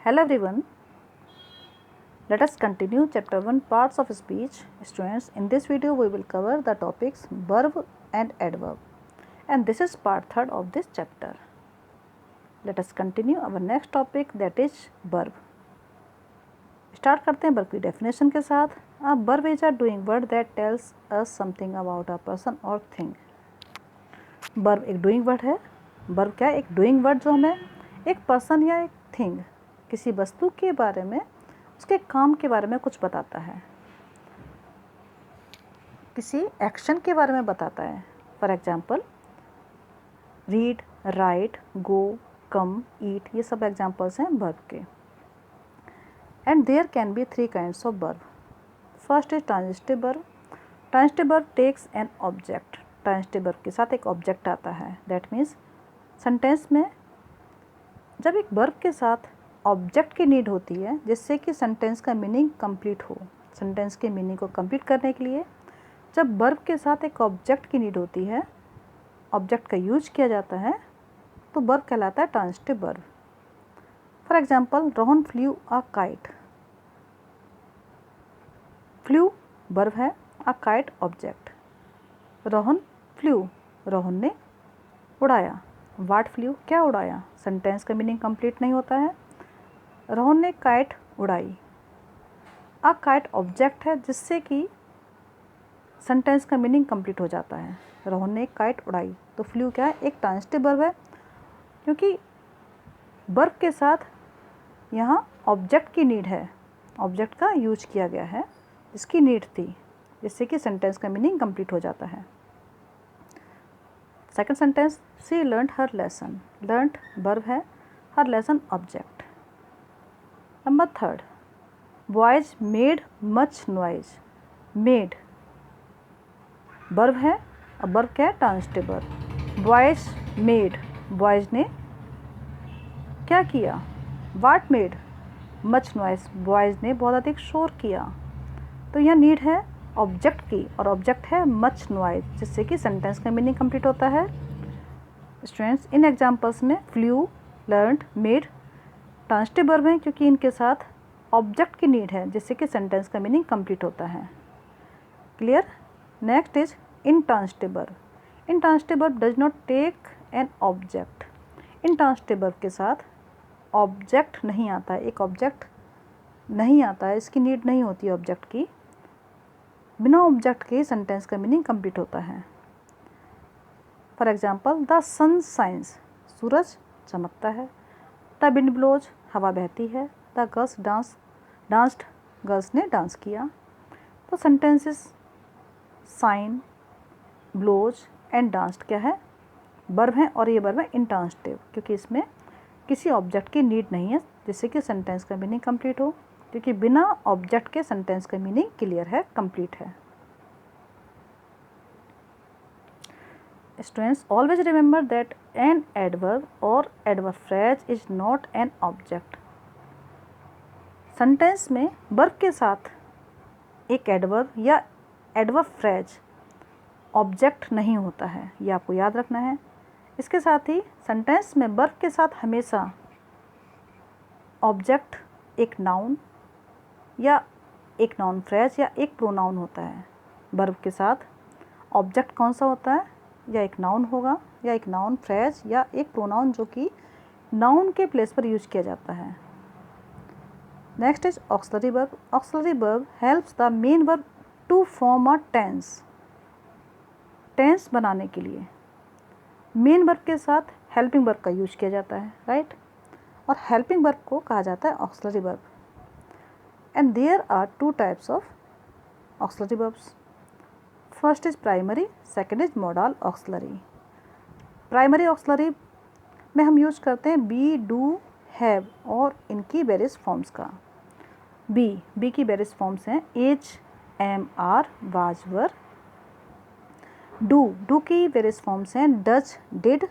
Hello everyone. Let us continue chapter 1 parts of speech. Students, in this video we will cover the topics verb and adverb. And this is part 3rd of this chapter. Let us continue our next topic, that is verb. Start करते हैं verb की definition के साथ. A verb is a doing word that tells us something about a person और thing. Verb एक doing word है. Verb क्या है? एक डूइंग वर्ड जो हमें एक पर्सन या एक थिंग, किसी वस्तु के बारे में, उसके काम के बारे में कुछ बताता है, किसी एक्शन के बारे में बताता है. For example read, write, go, come, eat, ये सब एग्जाम्पल्स हैं वर्ब के. And there can be 3 kinds of verb. First is transitive verb. Transitive verb takes an object. Transitive verb के साथ एक ऑब्जेक्ट आता है. दैट मीन्स सेंटेंस में जब एक वर्ब के साथ ऑब्जेक्ट की नीड होती है जिससे कि सेंटेंस का मीनिंग कंप्लीट हो, सेंटेंस के मीनिंग को कंप्लीट करने के लिए जब वर्ब के साथ एक ऑब्जेक्ट की नीड होती है, ऑब्जेक्ट का यूज किया जाता है, तो वर्ब कहलाता है transitive verb. For example Rohan flew a kite. Flew verb है, a kite object. Rohan flew, Rohan ने उड़ाया. वाट फ्ल्यू, क्या उड़ाया. सेंटेंस का मीनिंग कंप्लीट नहीं होता है. रोहन ने काइट उड़ाई. अ काइट ऑब्जेक्ट है जिससे कि सेंटेंस का मीनिंग कंप्लीट हो जाता है. रोहन ने काइट उड़ाई. तो फ्ल्यू क्या है? एक ट्रांजिटिव वर्ब है, क्योंकि वर्ब के साथ यहाँ ऑब्जेक्ट की नीड है, ऑब्जेक्ट का यूज किया गया है, इसकी नीड थी, जिससे कि सेंटेंस का मीनिंग कंप्लीट हो जाता है. Second sentence, she learned her lesson. Learned verb है, her lesson object. Number third, boys made much noise. Made verb है, और वर्ब क्या है? Transitive verb. Boys made, boys ने क्या किया. What made much noise, boys ने बहुत अधिक शोर किया. तो यह नीड है ऑब्जेक्ट की, और ऑब्जेक्ट है मच नॉइज, जिससे कि सेंटेंस का मीनिंग कंप्लीट होता है. स्टूडेंट्स, इन एग्जांपल्स में flew, learned, made transitive verb हैं, क्योंकि इनके साथ ऑब्जेक्ट की नीड है, जिससे कि सेंटेंस का मीनिंग कंप्लीट होता है. Clear. Next is intransitive verb. Intransitive verb does not take an object. Intransitive verb के साथ ऑब्जेक्ट नहीं आता है, एक ऑब्जेक्ट नहीं आता है, इसकी नीड नहीं होती ऑब्जेक्ट की. बिना ऑब्जेक्ट के सेंटेंस का मीनिंग कंप्लीट होता है. For example the sun shines, सूरज चमकता है. द विंड ब्लोज, हवा बहती है. द गर्ल्स डांस्ड, गर्ल्स ने डांस किया. तो sentences shine, blows and danced क्या है? वर्ब हैं, और ये वर्ब है इंट्रांजिटिव, क्योंकि इसमें किसी ऑब्जेक्ट की नीड नहीं है, जिससे कि सेंटेंस का मीनिंग कंप्लीट हो, क्योंकि बिना ऑब्जेक्ट के सेंटेंस का मीनिंग क्लियर है, कंप्लीट है. Students, always remember that an adverb or adverb phrase is not an object. Sentence में वर्ब के साथ एक एडवर्ब या एडवर्ब फ्रेज ऑब्जेक्ट नहीं होता है, ये आपको याद रखना है. इसके साथ ही सेंटेंस में वर्ब के साथ हमेशा ऑब्जेक्ट एक नाउन या एक नाउन फ्रेज या एक प्रोनाउन होता है. वर्ब के साथ ऑब्जेक्ट कौन सा होता है? या एक नाउन होगा, या एक नाउन फ्रेज, या एक प्रोनाउन जो कि नाउन के प्लेस पर यूज किया जाता है. Next is auxiliary verb. Auxiliary verb helps the main verb to form a tense. Tense बनाने के लिए मेन वर्ब के साथ हेल्पिंग वर्ब का यूज किया जाता है, राइट. और हेल्पिंग वर्ब को कहा जाता है auxiliary verb. And there are 2 types of auxiliary verbs. First is primary, second is modal auxiliary. Primary auxiliary में हम यूज करते हैं बी, डू, हैव और इनकी वेरियस फॉर्म्स का. बी की वेरियस फॉर्म्स हैं as, am, are, was, were. Do की वेरियस फॉर्म्स हैं डज, डिड.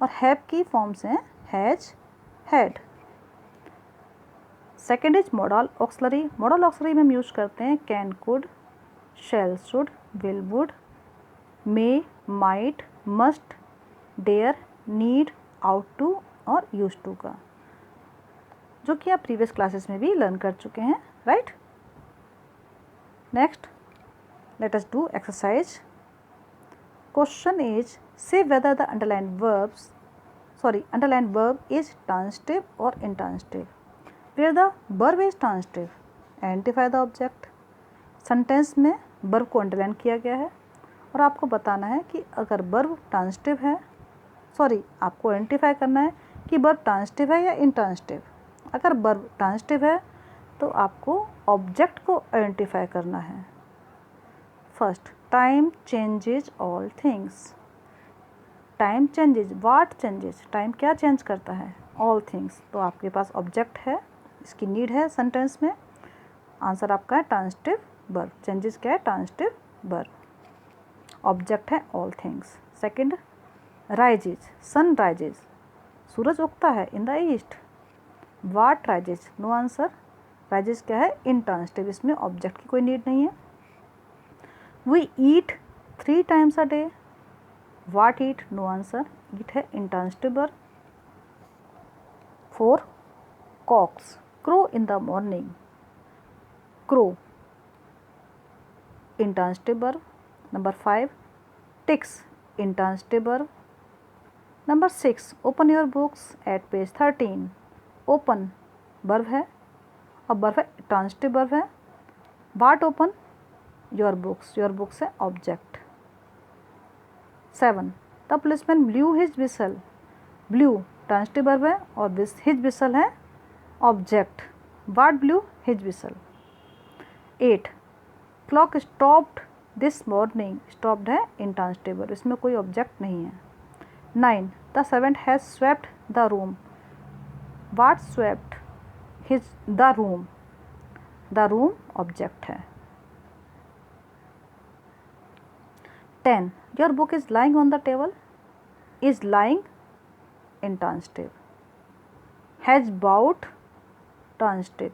और हैव की फॉर्म्स हैं has, had. Second is modal auxiliary. Modal auxiliary में हम यूज करते हैं can, could, shall, should, will, would, may, might, must, dare, need, ought to और यूज टू का. जो कि आप प्रीवियस क्लासेस में भी लर्न कर चुके हैं, right. Next let us do exercise. Question is say whether the underlined verb is transitive or intransitive. Where the verb is transitive, identify the object. Sentence में वर्ब को अंडरलाइन किया गया है और आपको बताना है कि अगर वर्ब ट्रांजिटिव है, आपको आइडेंटिफाई करना है कि वर्ब ट्रांजिटिव है या इंट्रांजिटिव। अगर वर्ब ट्रांजिटिव है तो आपको ऑब्जेक्ट को आइडेंटिफाई करना है। First, time changes all things. Time changes, what changes, time क्या चेंज करता है, ऑल थिंग्स। तो आपके पास ऑब्जेक्ट है, इसकी नीड है सेंटेंस में। आंसर आपका है ट्रांजिटिव वर्ब। चेंजेस क्या है, ट्रांजिटिव वर्ब। ऑब्जेक्ट है all things. Second, rises, sun rises, सूरज उगता है in the east. What rises, no answer. Rises क्या है, इंट्रांजिटिव, इसमें ऑब्जेक्ट की कोई नीड नहीं है। We eat 3 times a day। What eat, no answer, eat है intransitive verb. 4, cocks crow in the morning. Crow intransitive verb. Number 5, ticks intransitive verb. Number 6, open your books at page 13। Open verb है और verb है transitive verb है। What open, your books, your books है object. 7, the policeman blew his whistle. Blew transitive verb है और his whistle है object. What blew, his whistle. 8, clock stopped this morning. Stopped है intransitive verb, इसमें कोई object नहीं है। 9, the servant has swept the room. What swept, his the room. The room object है। 10, your book is lying on the table। is lying intransitive। has bought transitive।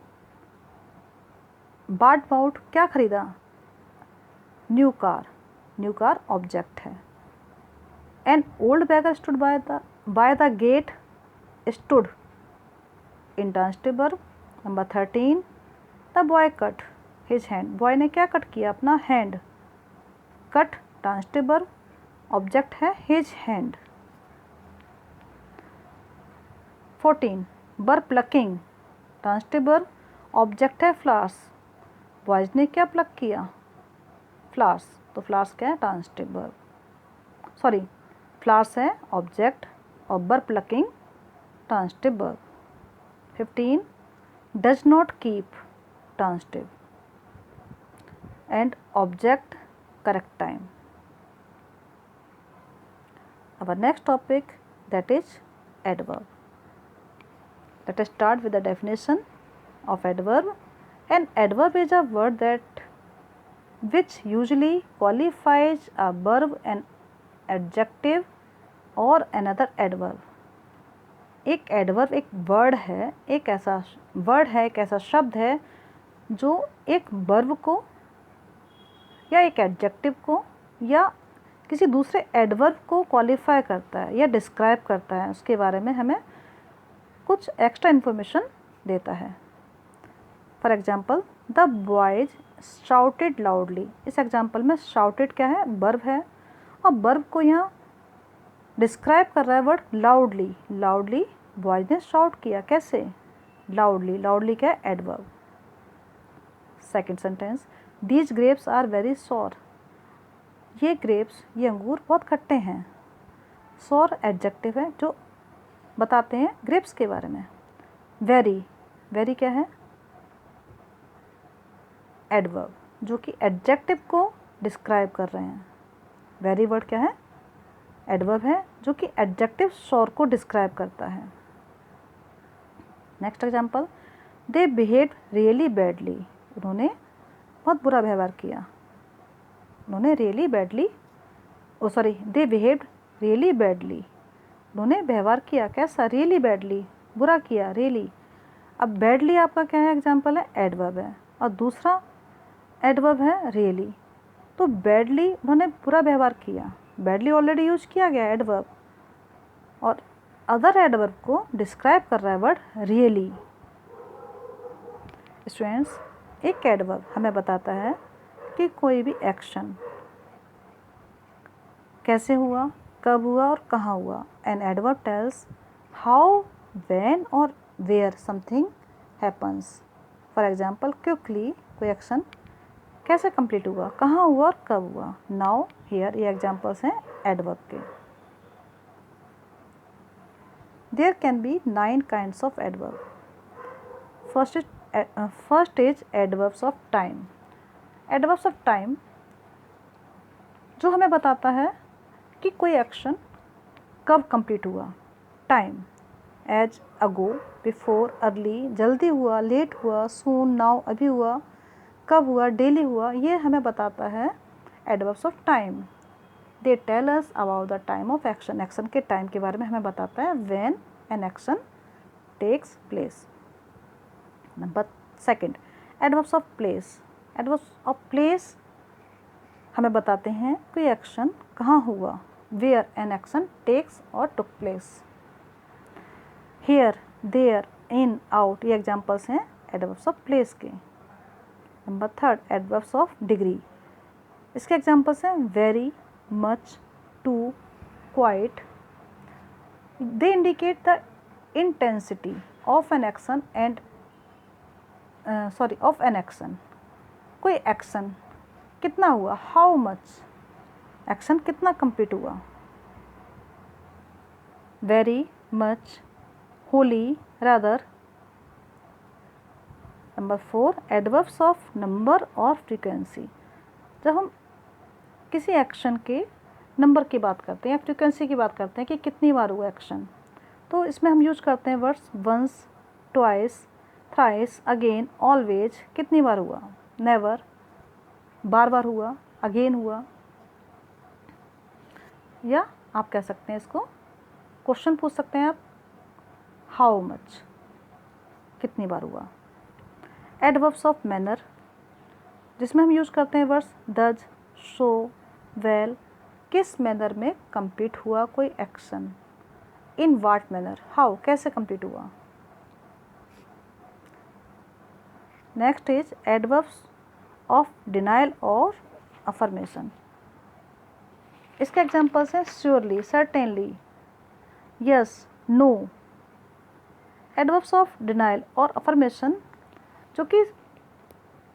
bought क्या खरीदा, new car. New car object है। an old beggar stood by the gate। stood intransitive verb। Number 13, the boy cut his hand। Boy ने क्या cut किया, अपना hand. Cut transitive verb, object है his hand. 14, बर plucking transitive verb, object है flowers. Boys ने क्या plug किया, फ्लावर्स। तो फ्लावर्स क्या है, ट्रांजिटिव वर्ब। फ्लावर्स है ऑब्जेक्ट और बर plucking transitive verb. 15, does not keep transitive and object correct time. Our next topic, that is adverb. Let us start with the definition of adverb. An adverb is a word which usually qualifies a verb, an adjective or another adverb. एक adverb एक word है, एक ऐसा शब्द है जो एक verb को या एक एडजेक्टिव को या किसी दूसरे एडवर्ब को क्वालिफाई करता है या डिस्क्राइब करता है, उसके बारे में हमें कुछ एक्स्ट्रा इन्फॉर्मेशन देता है। For example, the boys shouted loudly. इस एग्जाम्पल में शाउटेड क्या है, वर्ब है और वर्ब को यहाँ डिस्क्राइब कर रहा है वर्ड लाउडली। लाउडली बॉयज ने शाउट किया, कैसे, लाउडली। लाउडली क्या है, adverb. Second sentence, these grapes are very sour. ये ग्रेप्स, ये अंगूर बहुत खट्टे हैं। सॉर एडजेक्टिव है जो बताते हैं ग्रेप्स के बारे में। वेरी, वेरी क्या है, एडवर्ब जो कि एडजेक्टिव को डिस्क्राइब कर रहे हैं। वेरी वर्ड क्या है, एडवर्ब है जो कि एडजेक्टिव सॉर को डिस्क्राइब करता है। Next example, they behave really badly. उन्होंने बहुत बुरा व्यवहार किया। उन्होंने रियली बैडली, दे बिहेव्ड रियली बैडली। उन्होंने व्यवहार किया कैसा, रियली बैडली, बुरा किया, रियली। अब बैडली आपका क्या है, एग्जाम्पल है, एडवर्ब है और दूसरा एडवर्ब है रियली। तो बैडली उन्होंने बुरा व्यवहार किया, बैडली ऑलरेडी यूज किया गया एडवर्ब और अदर एडवर्ब को डिस्क्राइब कर रहा है वर्ड रियली। स्टूडेंट्स, एक एडवर्ब हमें बताता है कि कोई भी एक्शन कैसे हुआ, कब हुआ और कहाँ हुआ. An adverb tells how, when और where something happens. For example, quickly कोई एक्शन कैसे कंप्लीट हुआ, कहाँ हुआ और कब हुआ. नाउ हियर ये एग्जाम्पल्स हैं एडवर्ब के. There can be 9 kinds of adverb. First is adverbs of time. Adverbs of time जो हमें बताता है कि कोई एक्शन कब कंप्लीट हुआ. टाइम एज, अगो, बिफोर, अर्ली, जल्दी हुआ, लेट हुआ, सून, नाउ, अभी हुआ, कब हुआ, डेली हुआ. ये हमें बताता है adverbs of time. They tell us about the time of action. Action के टाइम के बारे में हमें बताता है when an action takes place. Number second, adverbs of place. Adverbs of place हमें बताते हैं कोई एक्शन कहाँ हुआ, वेयर एन एक्शन टेक्स और took place. Here, there, in, out ये एग्जाम्पल्स हैं एडवर्ब्स ऑफ प्लेस के. Number third, adverbs of degree. इसके एग्जाम्पल्स हैं very, much, too, quite. They indicate the intensity of an action and of an action. कोई action कितना हुआ, how much, action कितना complete हुआ. Very, much, wholly, rather. Number four, adverbs of number और frequency. जब हम किसी एक्शन के नंबर की बात करते हैं या फ्रीक्वेंसी की बात करते हैं कि कितनी बार हुआ एक्शन, तो इसमें हम यूज करते हैं words once, twice, thrice, again, always. कितनी बार हुआ, नेवर, बार बार हुआ, अगेन हुआ. या आप कह सकते हैं इसको क्वेश्चन पूछ सकते हैं आप, हाउ मच, कितनी बार हुआ. एडवर्ब्स ऑफ मैनर जिसमें हम यूज करते हैं वर्ड्स डज, शो, वेल. किस मैनर में कंप्लीट हुआ कोई action. In what manner, how, कैसे कंप्लीट हुआ. Next is adverbs of denial और अफर्मेशन. इसके एग्जाम्पल्स हैं surely, certainly, yes, no. Adverbs of denial और अफर्मेशन जो कि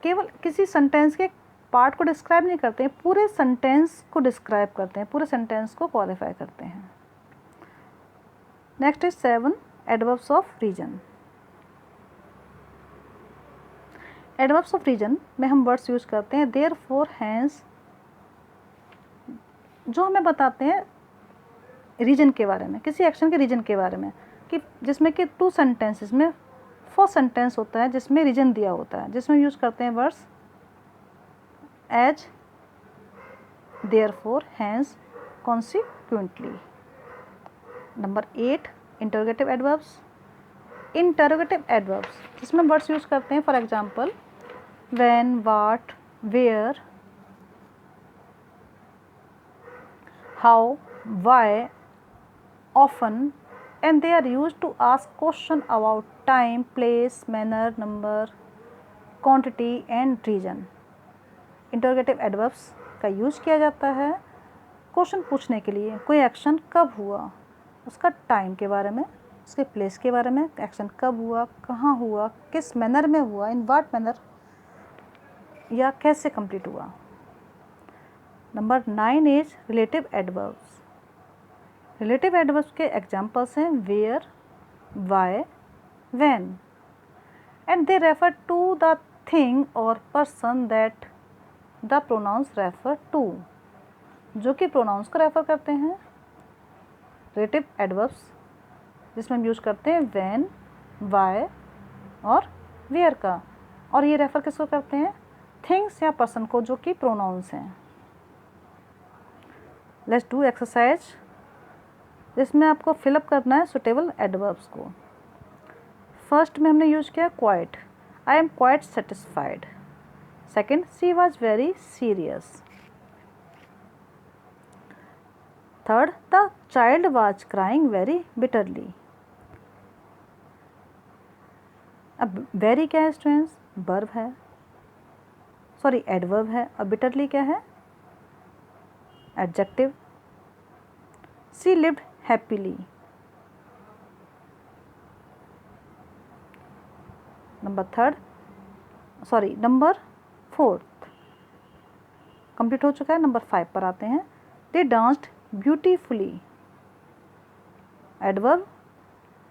केवल किसी सेंटेंस के पार्ट को डिस्क्राइब नहीं करते हैं, पूरे सेंटेंस को डिस्क्राइब करते हैं, पूरे सेंटेंस को क्वालिफाई करते हैं. Next is 7 adverbs of reason. Adverbs of reason में हम वर्ड्स यूज करते हैं देयर फोर, हैंस, जो हमें बताते हैं रीजन के बारे में, किसी एक्शन के रीजन के बारे में, कि जिसमें कि 2 सेंटेंसेस में 4 सेंटेंस होता है जिसमें रीजन दिया होता है, जिसमें यूज करते हैं words as, therefore, hence, consequently. Number 8, interrogative adverbs. Interrogative adverbs जिसमें वर्ड्स यूज करते हैं for example when, what, where, how, why, often, and they are used to ask question about time, place, manner, number, quantity and region. Interrogative adverbs का use किया जाता है question पूछने के लिए. कोई एक्शन कब हुआ, उसका टाइम के बारे में, उसके प्लेस के बारे में, एक्शन कब हुआ, कहाँ हुआ, किस मैनर में हुआ, इन व्हाट मैनर, या कैसे कंप्लीट हुआ. Number 9 is relative adverbs. Relative adverbs के एग्जाम्पल्स हैं where, why, when, and they refer to the thing और person that the pronouns refer to, जो कि प्रोनाउंस को रेफर करते हैं. रिलेटिव एडवर्ब्स जिसमें हम यूज करते हैं व्हेन, वाई और वेयर का, और ये रेफर किसको करते हैं, थिंग्स या पर्सन को, जो कि प्रोनाउंस हैं. लेट्स डू एक्सरसाइज जिसमें आपको फिलअप करना है सुटेबल एडवर्ब्स को. फर्स्ट में हमने यूज किया quite, I am quite satisfied. Second, she was very serious. Third, the child was crying very bitterly. अब वेरी क्या है स्टूडेंट्स, वर्ब है, सॉरी एडवर्ब है, और बिटरली क्या है? Adjective. She lived happily. Number fourth complete हो चुका है। नंबर 5 पर आते हैं। They danced beautifully. Adverb.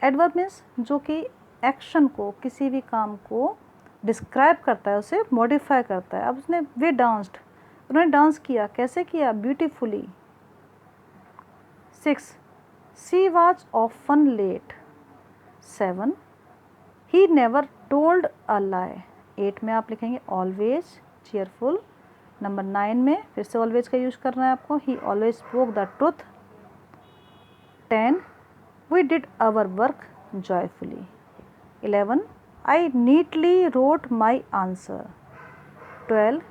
Adverb means जो कि एक्शन को, किसी भी काम को डिस्क्राइब करता है, उसे मॉडिफाई करता है। अब उसने वे डांस्ड, उन्होंने डांस किया, कैसे किया? Beautifully. 6 she was often late. 7 he never told a lie. 8 में आप लिखेंगे ऑलवेज चीयरफुल। नंबर 9 में फिर से ऑलवेज का यूज करना है आपको। He always spoke the truth. 10 we did our work joyfully. 11 I neatly wrote my answer. 12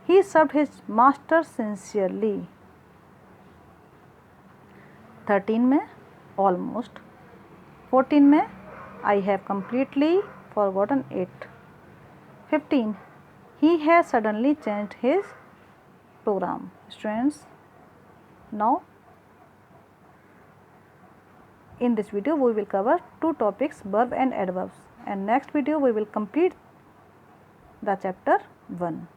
he served his master sincerely. 13 में ऑलमोस्ट। 14 में I have completely forgotten it. 15 he has suddenly changed his program. Students, now in this video we will cover two topics, verb and adverbs, and next video we will complete the chapter 1.